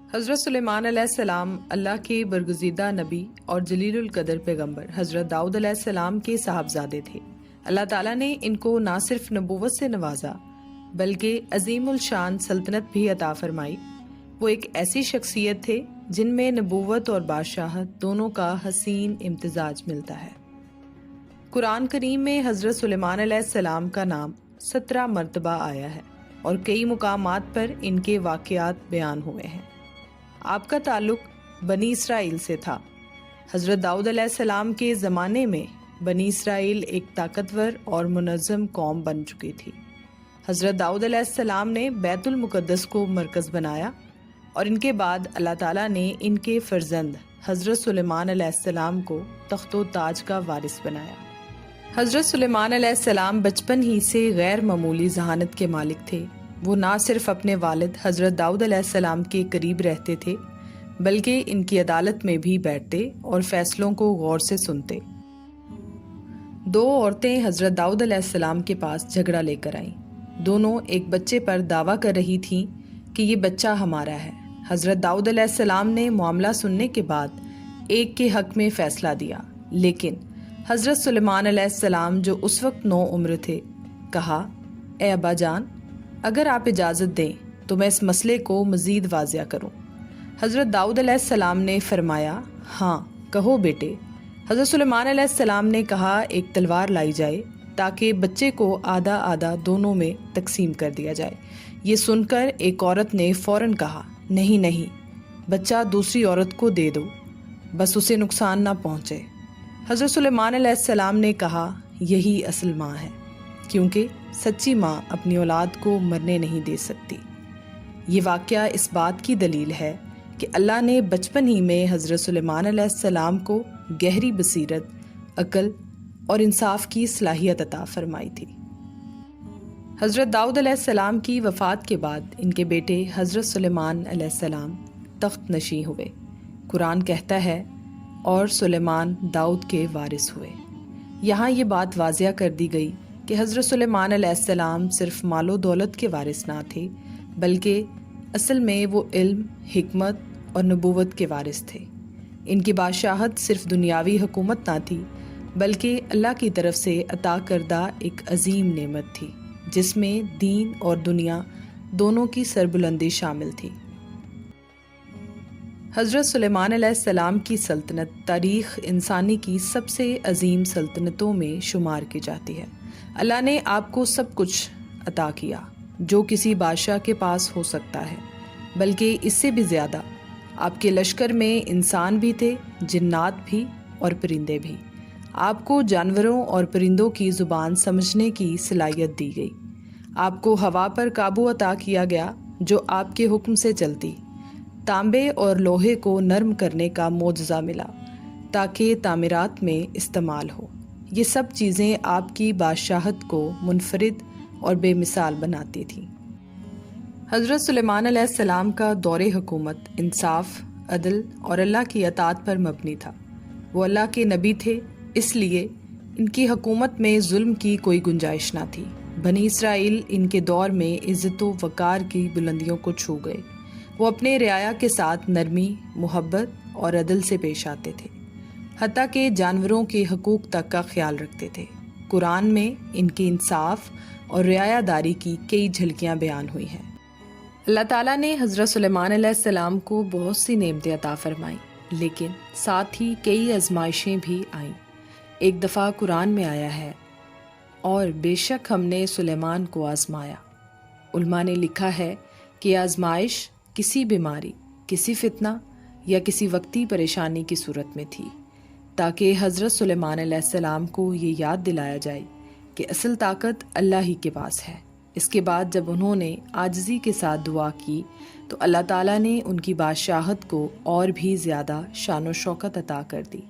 حضرت سلیمان علیہ السلام اللہ کے برگزیدہ نبی اور جلیل القدر پیغمبر حضرت داؤد علیہ السلام کے صاحبزادے تھے۔ اللہ تعالیٰ نے ان کو نہ صرف نبوت سے نوازا بلکہ عظیم الشان سلطنت بھی عطا فرمائی۔ وہ ایک ایسی شخصیت تھے جن میں نبوت اور بادشاہت دونوں کا حسین امتزاج ملتا ہے۔ قرآن کریم میں حضرت سلیمان علیہ السلام کا نام 17 مرتبہ آیا ہے اور کئی مقامات پر ان کے واقعات بیان ہوئے ہیں۔ آپ کا تعلق بنی اسرائیل سے تھا۔ حضرت داؤد علیہ السلام کے زمانے میں بنی اسرائیل ایک طاقتور اور منظم قوم بن چکی تھی۔ حضرت داؤد علیہ السلام نے بیت المقدس کو مرکز بنایا اور ان کے بعد اللہ تعالیٰ نے ان کے فرزند حضرت سلیمان علیہ السلام کو تخت و تاج کا وارث بنایا۔ حضرت سلیمان علیہ السلام بچپن ہی سے غیر معمولی ذہانت کے مالک تھے۔ وہ نہ صرف اپنے والد حضرت داؤد علیہ السلام کے قریب رہتے تھے بلکہ ان کی عدالت میں بھی بیٹھتے اور فیصلوں کو غور سے سنتے۔ 2 عورتیں حضرت داؤد علیہ السلام کے پاس جھگڑا لے کر آئیں۔ دونوں ایک بچے پر دعویٰ کر رہی تھیں کہ یہ بچہ ہمارا ہے۔ حضرت داؤد علیہ السلام نے معاملہ سننے کے بعد ایک کے حق میں فیصلہ دیا، لیکن حضرت سلیمان علیہ السلام جو اس وقت 9 عمر تھے کہا، اے ابا جان، اگر آپ اجازت دیں تو میں اس مسئلے کو مزید واضح کروں۔ حضرت داؤد علیہ السلام نے فرمایا، ہاں کہو بیٹے۔ حضرت سلیمان علیہ السلام نے کہا، ایک تلوار لائی جائے تاکہ بچے کو آدھا آدھا دونوں میں تقسیم کر دیا جائے۔ یہ سن کر ایک عورت نے فوراً کہا، نہیں نہیں، بچہ دوسری عورت کو دے دو، بس اسے نقصان نہ پہنچے۔ حضرت سلیمان علیہ السلام نے کہا، یہی اصل ماں ہے، کیونکہ سچی ماں اپنی اولاد کو مرنے نہیں دے سکتی۔ یہ واقعہ اس بات کی دلیل ہے کہ اللہ نے بچپن ہی میں حضرت سلیمان علیہ السلام کو گہری بصیرت، عقل اور انصاف کی صلاحیت عطا فرمائی تھی۔ حضرت داؤد علیہ السلام کی وفات کے بعد ان کے بیٹے حضرت سلیمان علیہ السلام تخت نشین ہوئے۔ قرآن کہتا ہے، اور سلیمان داؤد کے وارث ہوئے۔ یہاں یہ بات واضح کر دی گئی کہ حضرت سلیمان علیہ السلام صرف مال و دولت کے وارث نہ تھے بلکہ اصل میں وہ علم، حکمت اور نبوت کے وارث تھے۔ ان کی بادشاہت صرف دنیاوی حکومت نہ تھی بلکہ اللہ کی طرف سے عطا کردہ ایک عظیم نعمت تھی جس میں دین اور دنیا دونوں کی سربلندی شامل تھی۔ حضرت سلیمان علیہ السلام کی سلطنت تاریخ انسانی کی سب سے عظیم سلطنتوں میں شمار کی جاتی ہے۔ اللہ نے آپ کو سب کچھ عطا کیا جو کسی بادشاہ کے پاس ہو سکتا ہے، بلکہ اس سے بھی زیادہ۔ آپ کے لشکر میں انسان بھی تھے، جنات بھی اور پرندے بھی۔ آپ کو جانوروں اور پرندوں کی زبان سمجھنے کی صلاحیت دی گئی۔ آپ کو ہوا پر قابو عطا کیا گیا جو آپ کے حکم سے چلتی۔ تانبے اور لوہے کو نرم کرنے کا معجزہ ملا تاکہ تعمیرات میں استعمال ہو۔ یہ سب چیزیں آپ کی بادشاہت کو منفرد اور بے مثال بناتی تھیں۔ حضرت سلیمان علیہ السلام کا دور حکومت انصاف، عدل اور اللہ کی اطاعت پر مبنی تھا۔ وہ اللہ کے نبی تھے، اس لیے ان کی حکومت میں ظلم کی کوئی گنجائش نہ تھی۔ بنی اسرائیل ان کے دور میں عزت و وقار کی بلندیوں کو چھو گئے۔ وہ اپنے رعایا کے ساتھ نرمی، محبت اور عدل سے پیش آتے تھے، حتیٰ کہ جانوروں کے حقوق تک کا خیال رکھتے تھے۔ قرآن میں ان کے انصاف اور رعایا داری کی کئی جھلکیاں بیان ہوئی ہیں۔ اللہ تعالیٰ نے حضرت سلیمان علیہ السلام کو بہت سی نعمتیں عطا فرمائیں، لیکن ساتھ ہی کئی آزمائشیں بھی آئیں۔ ایک دفعہ قرآن میں آیا ہے، اور بے شک ہم نے سلیمان کو آزمایا۔ علماء نے لکھا ہے کہ آزمائش کسی بیماری، کسی فتنہ یا کسی وقتی پریشانی کی صورت میں تھی، تاکہ حضرت سلیمان علیہ السلام کو یہ یاد دلایا جائے کہ اصل طاقت اللہ ہی کے پاس ہے۔ اس کے بعد جب انہوں نے عاجزی کے ساتھ دعا کی تو اللہ تعالیٰ نے ان کی بادشاہت کو اور بھی زیادہ شان و شوکت عطا کر دی۔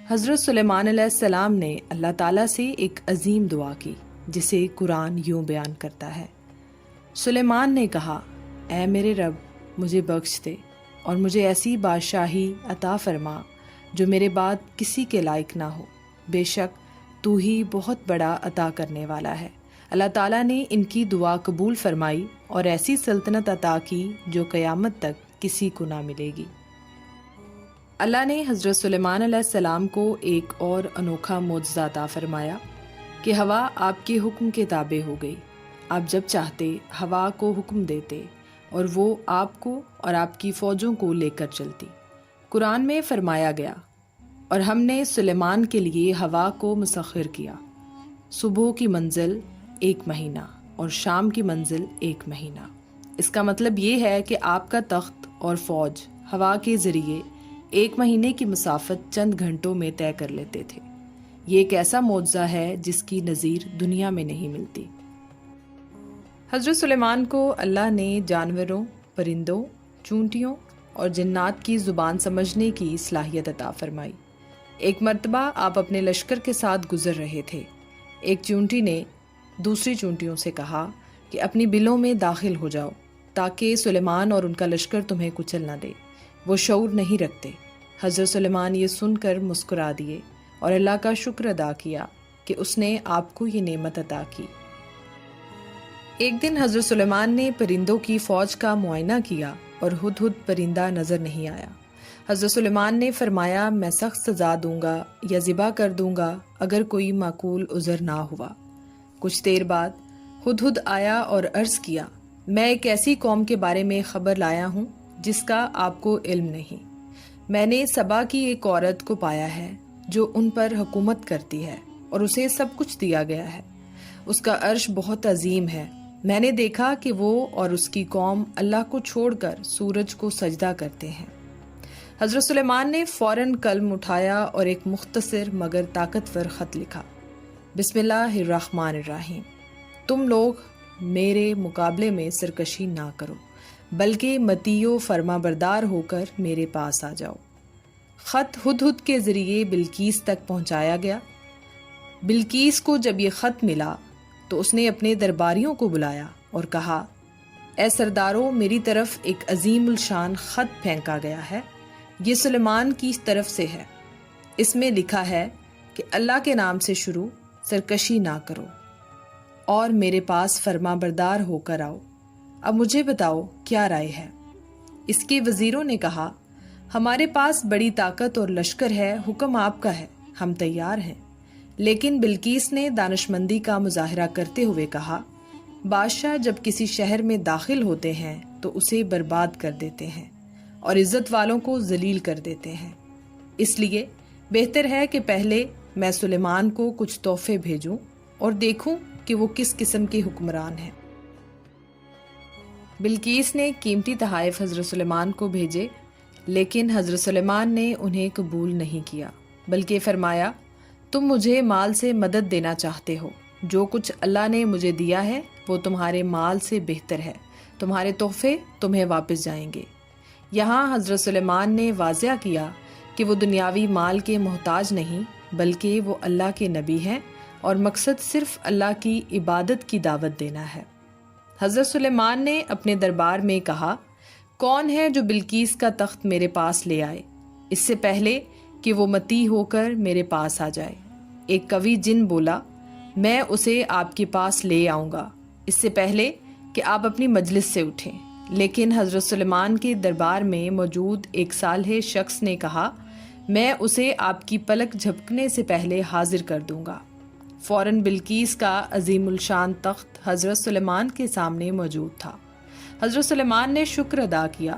حضرت سلیمان علیہ السلام نے اللہ تعالیٰ سے ایک عظیم دعا کی جسے قرآن یوں بیان کرتا ہے، سلیمان نے کہا، اے میرے رب، مجھے بخش دے اور مجھے ایسی بادشاہی عطا فرما جو میرے بعد کسی کے لائق نہ ہو، بے شک تو ہی بہت بڑا عطا کرنے والا ہے۔ اللہ تعالیٰ نے ان کی دعا قبول فرمائی اور ایسی سلطنت عطا کی جو قیامت تک کسی کو نہ ملے گی۔ اللہ نے حضرت سلیمان علیہ السلام کو ایک اور انوکھا معجزہ عطا فرمایا کہ ہوا آپ کے حکم کے تابع ہو گئی۔ آپ جب چاہتے ہوا کو حکم دیتے اور وہ آپ کو اور آپ کی فوجوں کو لے کر چلتی۔ قرآن میں فرمایا گیا، اور ہم نے سلیمان کے لیے ہوا کو مسخر کیا، صبح کی منزل 1 مہینہ اور شام کی منزل 1 مہینہ۔ اس کا مطلب یہ ہے کہ آپ کا تخت اور فوج ہوا کے ذریعے 1 مہینے کی مسافت چند گھنٹوں میں طے کر لیتے تھے۔ یہ ایک ایسا معجزہ ہے جس کی نظیر دنیا میں نہیں ملتی۔ حضرت سلیمان کو اللہ نے جانوروں، پرندوں، چونٹیوں اور جنات کی زبان سمجھنے کی صلاحیت عطا فرمائی۔ ایک مرتبہ آپ اپنے لشکر کے ساتھ گزر رہے تھے۔ ایک چونٹی نے دوسری چونٹیوں سے کہا کہ اپنی بلوں میں داخل ہو جاؤ تاکہ سلیمان اور ان کا لشکر تمہیں کچل نہ دے، وہ شعور نہیں رکھتے۔ حضرت سلیمان یہ سن کر مسکرا دیے اور اللہ کا شکر ادا کیا کہ اس نے آپ کو یہ نعمت عطا کی۔ ایک دن حضرت سلیمان نے پرندوں کی فوج کا معائنہ کیا اور ہدہد پرندہ نظر نہیں آیا۔ حضرت سلیمان نے فرمایا، میں سخت سزا دوں گا یا ذبح کر دوں گا اگر کوئی معقول عذر نہ ہوا۔ کچھ دیر بعد ہدہد آیا اور عرض کیا، میں ایک ایسی قوم کے بارے میں خبر لایا ہوں جس کا آپ کو علم نہیں۔ میں نے سبا کی ایک عورت کو پایا ہے جو ان پر حکومت کرتی ہے اور اسے سب کچھ دیا گیا ہے۔ اس کا عرش بہت عظیم ہے۔ میں نے دیکھا کہ وہ اور اس کی قوم اللہ کو چھوڑ کر سورج کو سجدہ کرتے ہیں۔ حضرت سلیمان نے فوراً قلم اٹھایا اور ایک مختصر مگر طاقتور خط لکھا۔ بسم اللہ الرحمن الرحیم، تم لوگ میرے مقابلے میں سرکشی نہ کرو بلکہ مطیع و فرما بردار ہو کر میرے پاس آ جاؤ۔ خط ہدہد کے ذریعے بلقیس تک پہنچایا گیا۔ بلقیس کو جب یہ خط ملا تو اس نے اپنے درباریوں کو بلایا اور کہا، اے سرداروں، میری طرف ایک عظیم الشان خط پھینکا گیا ہے، یہ سلیمان کی طرف سے ہے۔ اس میں لکھا ہے کہ اللہ کے نام سے شروع، سرکشی نہ کرو اور میرے پاس فرما بردار ہو کر آؤ۔ اب مجھے بتاؤ کیا رائے ہے؟ اس کے وزیروں نے کہا، ہمارے پاس بڑی طاقت اور لشکر ہے، حکم آپ کا ہے، ہم تیار ہیں۔ لیکن بلقیس نے دانشمندی کا مظاہرہ کرتے ہوئے کہا، بادشاہ جب کسی شہر میں داخل ہوتے ہیں تو اسے برباد کر دیتے ہیں اور عزت والوں کو ذلیل کر دیتے ہیں۔ اس لیے بہتر ہے کہ پہلے میں سلیمان کو کچھ تحفے بھیجوں اور دیکھوں کہ وہ کس قسم کے حکمران ہیں۔ بلقیس نے قیمتی تحائف حضرت سلیمان کو بھیجے، لیکن حضرت سلیمان نے انہیں قبول نہیں کیا، بلکہ فرمایا، تم مجھے مال سے مدد دینا چاہتے ہو، جو کچھ اللہ نے مجھے دیا ہے وہ تمہارے مال سے بہتر ہے، تمہارے تحفے تمہیں واپس جائیں گے۔ یہاں حضرت سلیمان نے واضح کیا کہ وہ دنیاوی مال کے محتاج نہیں، بلکہ وہ اللہ کے نبی ہیں اور مقصد صرف اللہ کی عبادت کی دعوت دینا ہے۔ حضرت سلیمان نے اپنے دربار میں کہا، کون ہے جو بلقیس کا تخت میرے پاس لے آئے اس سے پہلے کہ وہ مطیع ہو کر میرے پاس آ جائے؟ ایک قوی جن بولا، میں اسے آپ کے پاس لے آؤں گا اس سے پہلے کہ آپ اپنی مجلس سے اٹھیں۔ لیکن حضرت سلیمان کے دربار میں موجود ایک صالح شخص نے کہا، میں اسے آپ کی پلک جھپکنے سے پہلے حاضر کر دوں گا۔ فوراً بلقیس کا عظیم الشان تخت حضرت سلیمان کے سامنے موجود تھا۔ حضرت سلیمان نے شکر ادا کیا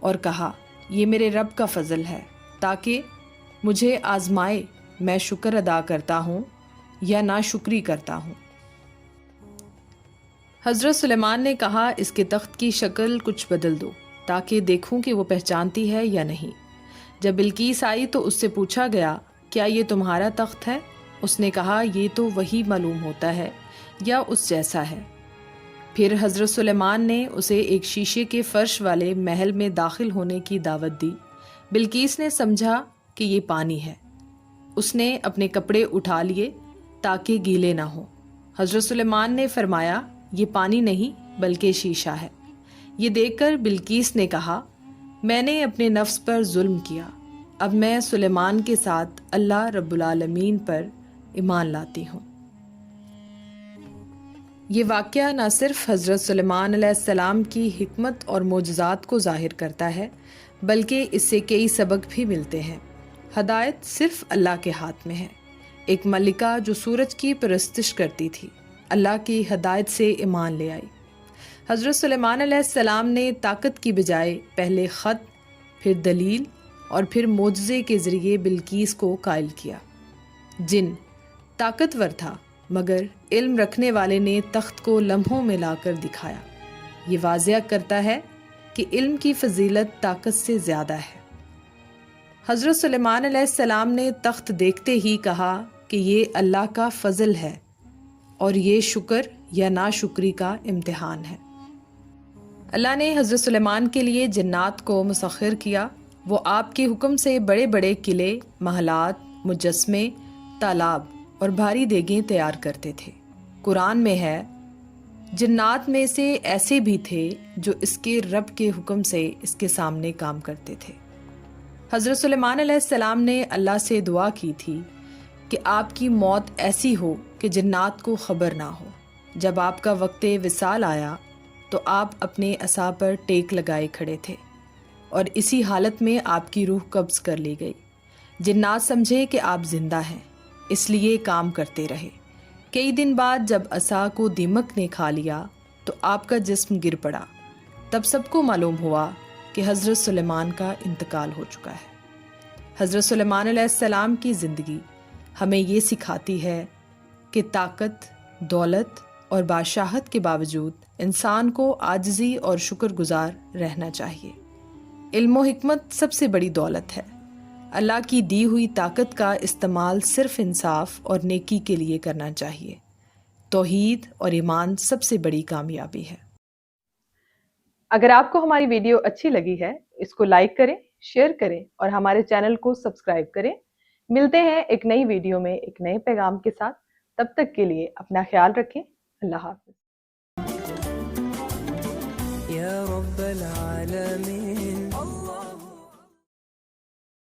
اور کہا، یہ میرے رب کا فضل ہے تاکہ مجھے آزمائے میں شکر ادا کرتا ہوں یا ناشکری کرتا ہوں۔ حضرت سلیمان نے کہا، اس کے تخت کی شکل کچھ بدل دو تاکہ دیکھوں کہ وہ پہچانتی ہے یا نہیں۔ جب بلقیس آئی تو اس سے پوچھا گیا، کیا یہ تمہارا تخت ہے؟ اس نے کہا، یہ تو وہی معلوم ہوتا ہے یا اس جیسا ہے۔ پھر حضرت سلیمان نے اسے ایک شیشے کے فرش والے محل میں داخل ہونے کی دعوت دی۔ بلقیس نے سمجھا کہ یہ پانی ہے۔ اس نے اپنے کپڑے اٹھا لیے تاکہ گیلے نہ ہوں۔ حضرت سلیمان نے فرمایا، یہ پانی نہیں بلکہ شیشہ ہے۔ یہ دیکھ کر بلقیس نے کہا، میں نے اپنے نفس پر ظلم کیا، اب میں سلیمان کے ساتھ اللہ رب العالمین پر ایمان لاتی ہوں۔ یہ واقعہ نہ صرف حضرت سلیمان علیہ السلام کی حکمت اور معجزات کو ظاہر کرتا ہے بلکہ اس سے کئی سبق بھی ملتے ہیں۔ ہدایت صرف اللہ کے ہاتھ میں ہے۔ ایک ملکہ جو سورج کی پرستش کرتی تھی اللہ کی ہدایت سے ایمان لے آئی۔ حضرت سلیمان علیہ السلام نے طاقت کی بجائے پہلے خط، پھر دلیل اور پھر معجزے کے ذریعے بلقیس کو قائل کیا۔ جن طاقتور تھا مگر علم رکھنے والے نے تخت کو لمحوں میں لا کر دکھایا۔ یہ واضح کرتا ہے کہ علم کی فضیلت طاقت سے زیادہ ہے۔ حضرت سلیمان علیہ السلام نے تخت دیکھتے ہی کہا کہ یہ اللہ کا فضل ہے اور یہ شکر یا ناشکری کا امتحان ہے۔ اللہ نے حضرت سلیمان کے لیے جنات کو مسخر کیا۔ وہ آپ کے حکم سے بڑے بڑے قلعے، محلات، مجسمے، تالاب اور بھاری دیگیں تیار کرتے تھے۔ قرآن میں ہے، جنات میں سے ایسے بھی تھے جو اس کے رب کے حکم سے اس کے سامنے کام کرتے تھے۔ حضرت سلیمان علیہ السلام نے اللہ سے دعا کی تھی کہ آپ کی موت ایسی ہو کہ جنات کو خبر نہ ہو۔ جب آپ کا وقت وصال آیا تو آپ اپنے عصا پر ٹیک لگائے کھڑے تھے اور اسی حالت میں آپ کی روح قبض کر لی گئی۔ جنات سمجھے کہ آپ زندہ ہیں، اس لیے کام کرتے رہے۔ کئی دن بعد جب عصا کو دیمک نے کھا لیا تو آپ کا جسم گر پڑا۔ تب سب کو معلوم ہوا کہ حضرت سلیمان کا انتقال ہو چکا ہے۔ حضرت سلیمان علیہ السلام کی زندگی ہمیں یہ سکھاتی ہے کہ طاقت، دولت اور بادشاہت کے باوجود انسان کو عاجزی اور شکر گزار رہنا چاہیے۔ علم و حکمت سب سے بڑی دولت ہے۔ اللہ کی دی ہوئی طاقت کا استعمال صرف انصاف اور نیکی کے لیے کرنا چاہیے۔ توحید اور ایمان سب سے بڑی کامیابی ہے۔ اگر آپ کو ہماری ویڈیو اچھی لگی ہے، اس کو لائک کریں، شیئر کریں اور ہمارے چینل کو سبسکرائب کریں۔ ملتے ہیں ایک نئی ویڈیو میں ایک نئے پیغام کے ساتھ۔ تب تک کے لیے اپنا خیال رکھیں۔ اللہ حافظ۔ يا رب العالمين